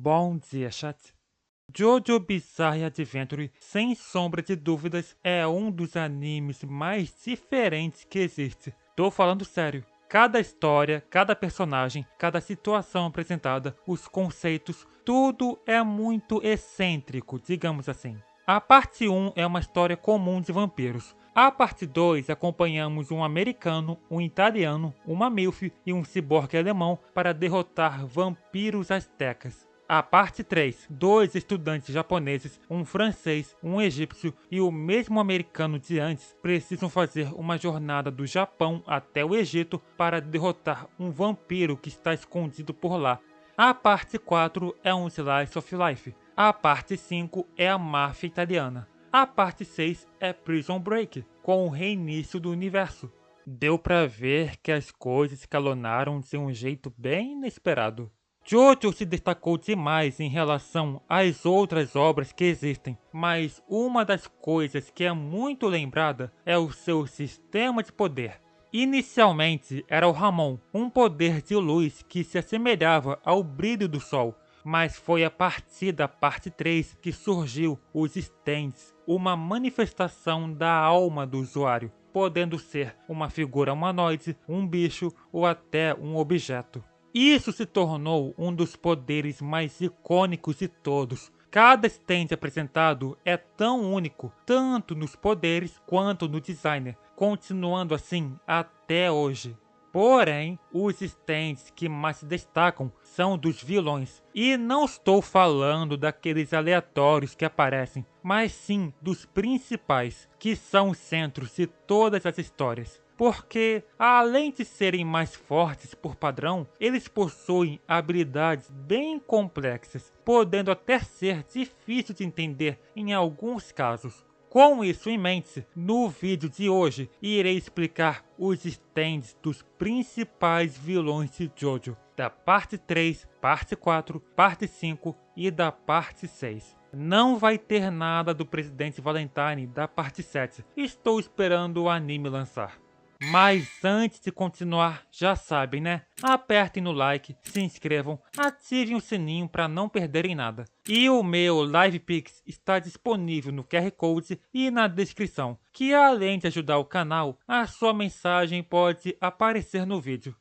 Bom dia, chat. JoJo Bizarre Adventure, sem sombra de dúvidas, é um dos animes mais diferentes que existe. Tô falando sério. Cada história, cada personagem, cada situação apresentada, os conceitos, tudo é muito excêntrico, digamos assim. A parte 1 é uma história comum de vampiros. A parte 2 acompanhamos um americano, um italiano, uma milf e um ciborgue alemão para derrotar vampiros astecas. A parte 3, dois estudantes japoneses, um francês, um egípcio e o mesmo americano de antes precisam fazer uma jornada do Japão até o Egito para derrotar um vampiro que está escondido por lá. A parte 4 é um slice of life. A parte 5 é a máfia italiana. A parte 6 é Prison Break, com o reinício do universo. Deu pra ver que as coisas escalonaram de um jeito bem inesperado. JoJo se destacou demais em relação às outras obras que existem, mas uma das coisas que é muito lembrada é o seu sistema de poder. Inicialmente era o Ramon, um poder de luz que se assemelhava ao brilho do sol, mas foi a partir da parte 3 que surgiu os stands, uma manifestação da alma do usuário, podendo ser uma figura humanoide, um bicho ou até um objeto. Isso se tornou um dos poderes mais icônicos de todos. Cada stand apresentado é tão único, tanto nos poderes quanto no designer, continuando assim até hoje. Porém, os stands que mais se destacam são dos vilões. E não estou falando daqueles aleatórios que aparecem, mas sim dos principais, que são os centros de todas as histórias. Porque, além de serem mais fortes por padrão, eles possuem habilidades bem complexas, podendo até ser difícil de entender em alguns casos. Com isso em mente, no vídeo de hoje irei explicar os stands dos principais vilões de JoJo, da parte 3, parte 4, parte 5 e da parte 6. Não vai ter nada do Presidente Valentine da parte 7, estou esperando o anime lançar. Mas antes de continuar, já sabem, né? Apertem no like, se inscrevam, ativem o sininho para não perderem nada. E o meu LivePix está disponível no QR Code e na descrição, que além de ajudar o canal, a sua mensagem pode aparecer no vídeo.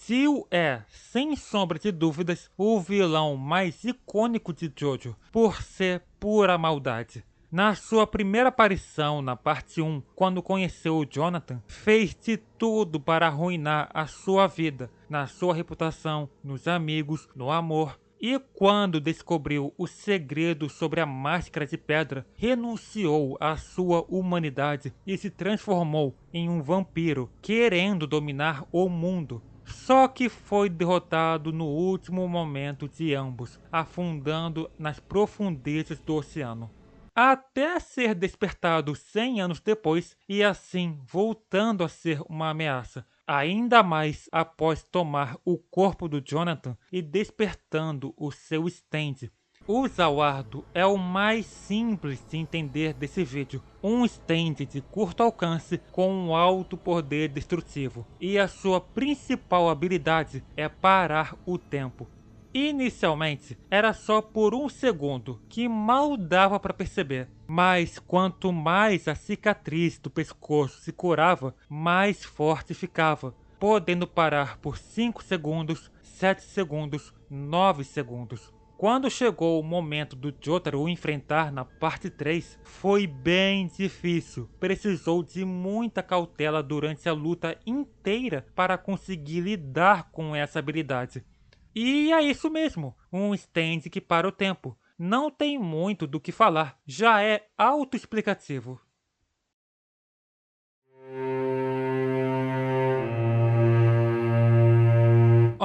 Jill é, sem sombra de dúvidas, o vilão mais icônico de JoJo, por ser pura maldade. Na sua primeira aparição na parte 1, quando conheceu o Jonathan, fez de tudo para arruinar a sua vida, na sua reputação, nos amigos, no amor. E quando descobriu o segredo sobre a máscara de pedra, renunciou à sua humanidade e se transformou em um vampiro, querendo dominar o mundo. Só que foi derrotado no último momento de ambos, afundando nas profundezas do oceano. Até ser despertado 100 anos depois e assim voltando a ser uma ameaça, ainda mais após tomar o corpo do Jonathan e despertando o seu stand. O Zawardo é o mais simples de entender desse vídeo, um stand de curto alcance com um alto poder destrutivo, e a sua principal habilidade é parar o tempo. Inicialmente, era só por um segundo, que mal dava para perceber, mas quanto mais a cicatriz do pescoço se curava, mais forte ficava, podendo parar por 5 segundos, 7 segundos, 9 segundos. Quando chegou o momento do Jotaro o enfrentar na parte 3, foi bem difícil. Precisou de muita cautela durante a luta inteira para conseguir lidar com essa habilidade. E é isso mesmo, um stand que para o tempo. Não tem muito do que falar, já é autoexplicativo.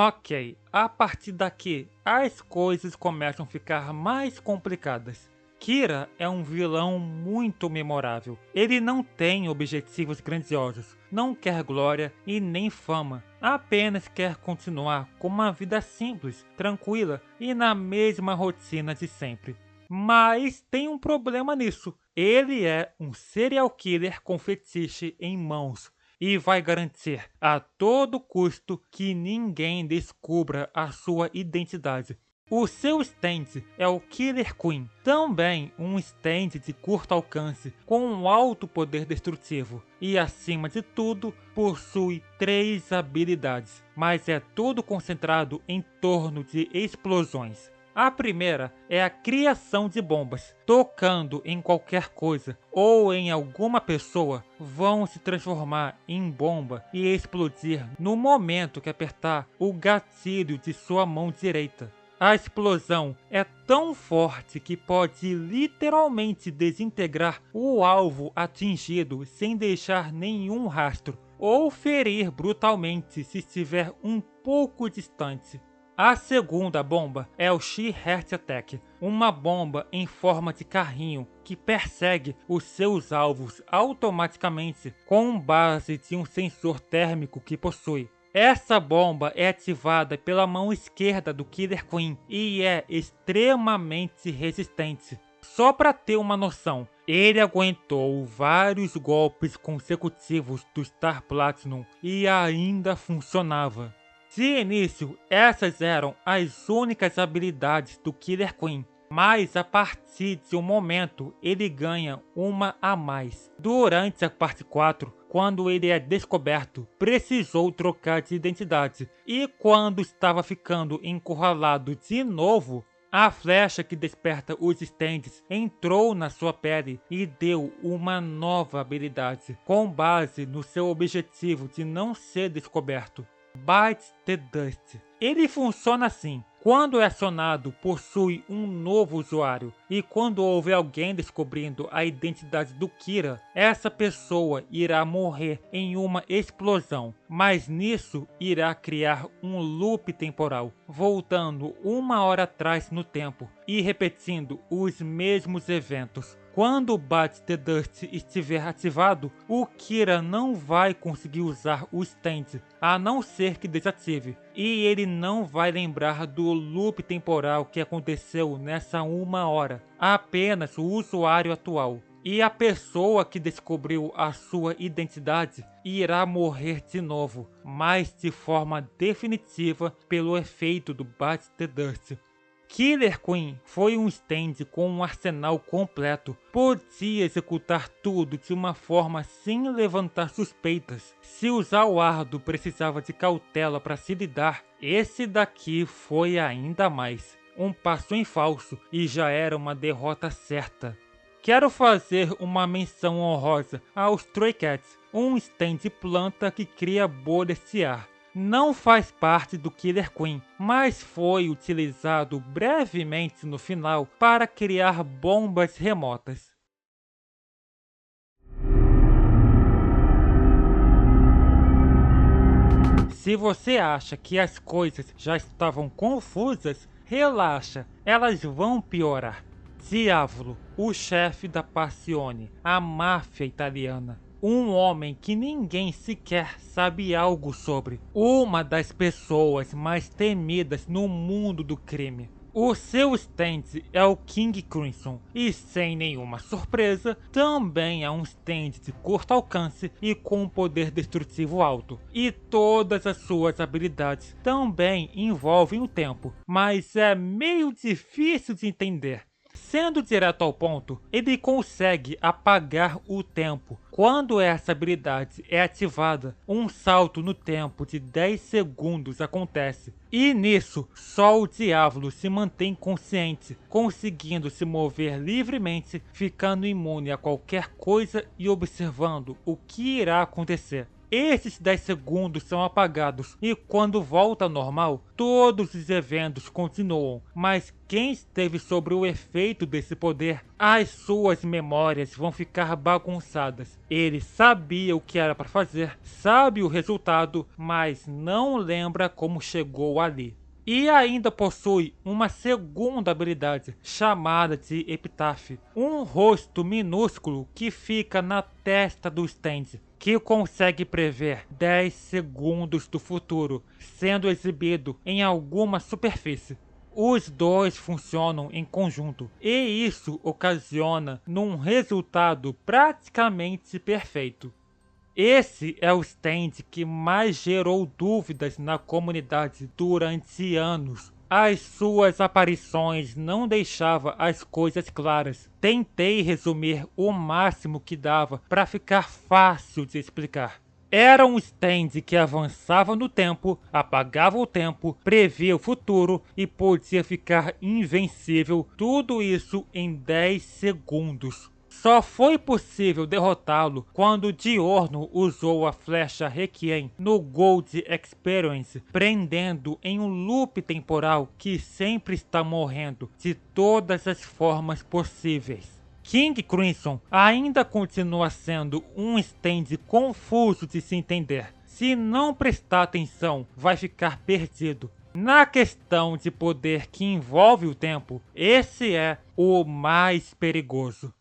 Ok, a partir daqui, as coisas começam a ficar mais complicadas. Kira é um vilão muito memorável. Ele não tem objetivos grandiosos, não quer glória e nem fama. Apenas quer continuar com uma vida simples, tranquila e na mesma rotina de sempre. Mas tem um problema nisso. Ele é um serial killer com fetiche em mãos. e vai garantir a todo custo que ninguém descubra a sua identidade. O seu stand é o Killer Queen, também um stand de curto alcance com um alto poder destrutivo e, acima de tudo, possui 3 habilidades, mas é tudo concentrado em torno de explosões. A primeira é a criação de bombas. Tocando em qualquer coisa ou em alguma pessoa, vão se transformar em bomba e explodir no momento que apertar o gatilho de sua mão direita. A explosão é tão forte que pode literalmente desintegrar o alvo atingido sem deixar nenhum rastro, ou ferir brutalmente se estiver um pouco distante. A segunda bomba é o She-Heart Attack, uma bomba em forma de carrinho que persegue os seus alvos automaticamente com base de um sensor térmico que possui. Essa bomba é ativada pela mão esquerda do Killer Queen e é extremamente resistente. Só para ter uma noção, ele aguentou vários golpes consecutivos do Star Platinum e ainda funcionava. De início, essas eram as únicas habilidades do Killer Queen, mas a partir de um momento ele ganha uma a mais. Durante a parte 4, quando ele é descoberto, precisou trocar de identidade e quando estava ficando encurralado de novo, a flecha que desperta os stands entrou na sua pele e deu uma nova habilidade, com base no seu objetivo de não ser descoberto. Bite the Dust. Ele funciona assim. Quando é acionado, possui um novo usuário, e quando houver alguém descobrindo a identidade do Kira, essa pessoa irá morrer em uma explosão, mas nisso irá criar um loop temporal, voltando 1 hora atrás no tempo e repetindo os mesmos eventos. Quando o Bite the Dust estiver ativado, o Kira não vai conseguir usar o stand, a não ser que desative, e ele não vai lembrar do loop temporal que aconteceu nessa 1 hora, apenas o usuário atual. E a pessoa que descobriu a sua identidade irá morrer de novo, mas de forma definitiva pelo efeito do Bite the Dust. Killer Queen foi um stand com um arsenal completo. Podia executar tudo de uma forma sem levantar suspeitas. Se usar o Ardo precisava de cautela para se lidar, esse daqui foi ainda mais. Um passo em falso e já era uma derrota certa. Quero fazer uma menção honrosa aos Stray Cats, um stand planta que cria bolhas de ar. Não faz parte do Killer Queen, mas foi utilizado brevemente no final para criar bombas remotas. Se você acha que as coisas já estavam confusas, relaxa, elas vão piorar. Diavolo, o chefe da Passione, a máfia italiana. Um homem que ninguém sequer sabe algo sobre. Uma das pessoas mais temidas no mundo do crime. O seu stand é o King Crimson e, sem nenhuma surpresa, também é um stand de curto alcance e com um poder destrutivo alto. E todas as suas habilidades também envolvem o tempo, mas é meio difícil de entender. Sendo direto ao ponto, ele consegue apagar o tempo. Quando essa habilidade é ativada, um salto no tempo de 10 segundos acontece. E nisso, só o Diavolo se mantém consciente, conseguindo se mover livremente, ficando imune a qualquer coisa e observando o que irá acontecer. Esses 10 segundos são apagados e quando volta ao normal, todos os eventos continuam, mas quem esteve sobre o efeito desse poder, as suas memórias vão ficar bagunçadas. Ele sabia o que era para fazer, sabe o resultado, mas não lembra como chegou ali. E ainda possui uma segunda habilidade, chamada de Epitaph, um rosto minúsculo que fica na testa do stand, que consegue prever 10 segundos do futuro, sendo exibido em alguma superfície. Os dois funcionam em conjunto, e isso ocasiona num resultado praticamente perfeito. Esse é o stand que mais gerou dúvidas na comunidade durante anos. As suas aparições não deixavam as coisas claras. Tentei resumir o máximo que dava para ficar fácil de explicar. Era um stand que avançava no tempo, apagava o tempo, previa o futuro e podia ficar invencível, tudo isso em 10 segundos. Só foi possível derrotá-lo quando Diorno usou a flecha Requiem no Gold Experience, prendendo em um loop temporal que sempre está morrendo de todas as formas possíveis. King Crimson ainda continua sendo um stand confuso de se entender. Se não prestar atenção, vai ficar perdido. Na questão de poder que envolve o tempo, esse é o mais perigoso.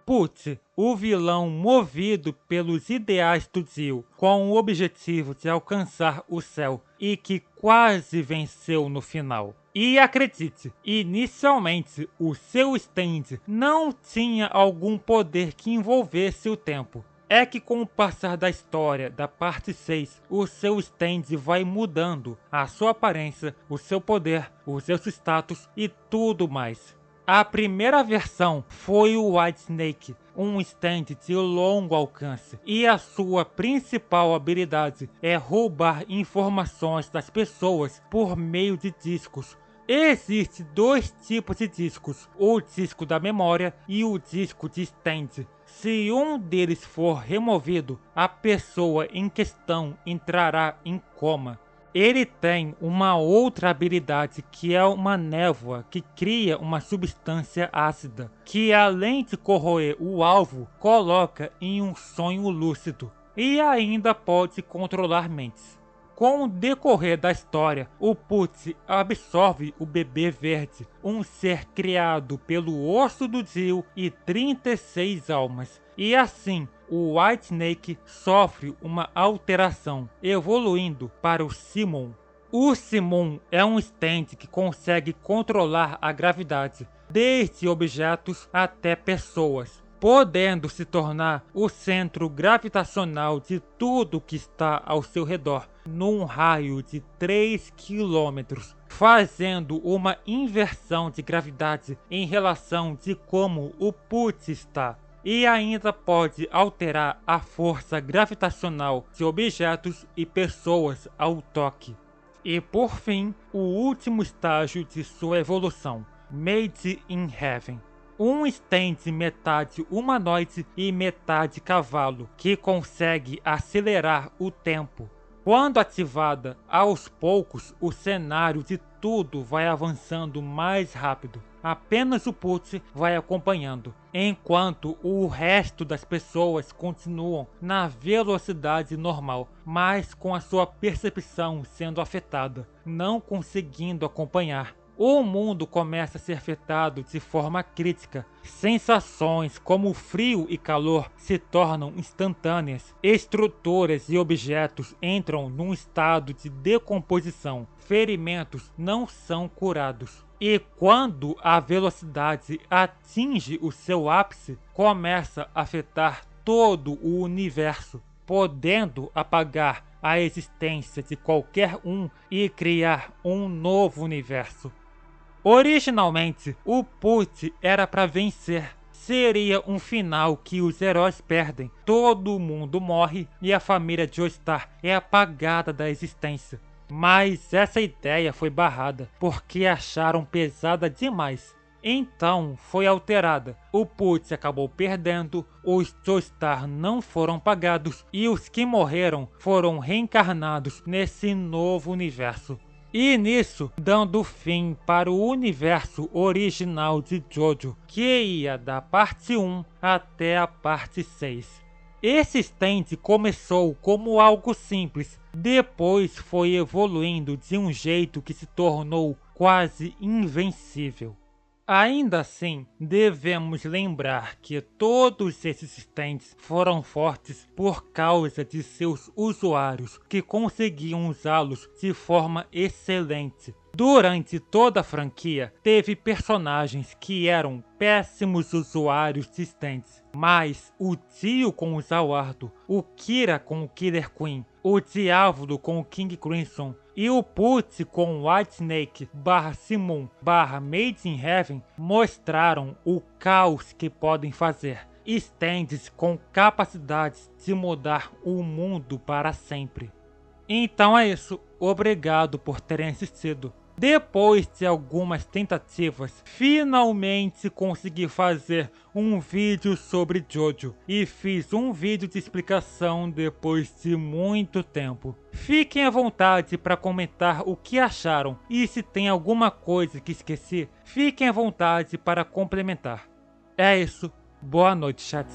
Putz, o vilão movido pelos ideais do Dio, com o objetivo de alcançar o céu e que quase venceu no final. E acredite, inicialmente o seu stand não tinha algum poder que envolvesse o tempo. É que com o passar da história da parte 6, o seu stand vai mudando a sua aparência, o seu poder, os seus status e tudo mais. A primeira versão foi o White Snake, um stand de longo alcance, e a sua principal habilidade é roubar informações das pessoas por meio de discos. Existem dois tipos de discos, o disco da memória e o disco de stand. Se um deles for removido, a pessoa em questão entrará em coma. Ele tem uma outra habilidade que é uma névoa que cria uma substância ácida, que além de corroer o alvo, coloca em um sonho lúcido e ainda pode controlar mentes. Com o decorrer da história, o Putz absorve o bebê verde, um ser criado pelo osso do Dio e 36 almas, e assim o White Snake sofre uma alteração, evoluindo para o Simon. O Simon é um stand que consegue controlar a gravidade, desde objetos até pessoas, podendo se tornar o centro gravitacional de tudo que está ao seu redor, num raio de 3 quilômetros, fazendo uma inversão de gravidade em relação de como o Putz está. E ainda pode alterar a força gravitacional de objetos e pessoas ao toque. E por fim, o último estágio de sua evolução, Made in Heaven. Um stand metade humanoide e metade cavalo, que consegue acelerar o tempo. Quando ativada, aos poucos o cenário de tudo vai avançando mais rápido. Apenas o Putz vai acompanhando, enquanto o resto das pessoas continuam na velocidade normal, mas com a sua percepção sendo afetada, não conseguindo acompanhar. O mundo começa a ser afetado de forma crítica. Sensações como frio e calor se tornam instantâneas. Estruturas e objetos entram num estado de decomposição. Ferimentos não são curados. E quando a velocidade atinge o seu ápice, começa a afetar todo o universo, podendo apagar a existência de qualquer um e criar um novo universo. Originalmente, o Putz era para vencer. Seria um final que os heróis perdem, todo mundo morre e a família Joestar é apagada da existência. Mas essa ideia foi barrada, porque acharam pesada demais. Então foi alterada. O Putz acabou perdendo, os Joestar não foram apagados e os que morreram foram reencarnados nesse novo universo. E nisso, dando fim para o universo original de Jojo, que ia da parte 1 até a parte 6. Esse stand começou como algo simples, depois foi evoluindo de um jeito que se tornou quase invencível. Ainda assim, devemos lembrar que todos esses stands foram fortes por causa de seus usuários, que conseguiam usá-los de forma excelente. Durante toda a franquia, teve personagens que eram péssimos usuários de stands, mas o Dio com o Zawardo, o Kira com o Killer Queen, o Diavolo com o King Crimson e o Putz com o White Snake Simon Made in Heaven mostraram o caos que podem fazer. Stands com capacidades de mudar o mundo para sempre. Então é isso, obrigado por terem assistido. Depois de algumas tentativas, finalmente consegui fazer um vídeo sobre Jojo e fiz um vídeo de explicação depois de muito tempo. Fiquem à vontade para comentar o que acharam e se tem alguma coisa que esqueci, fiquem à vontade para complementar. É isso, boa noite, chat.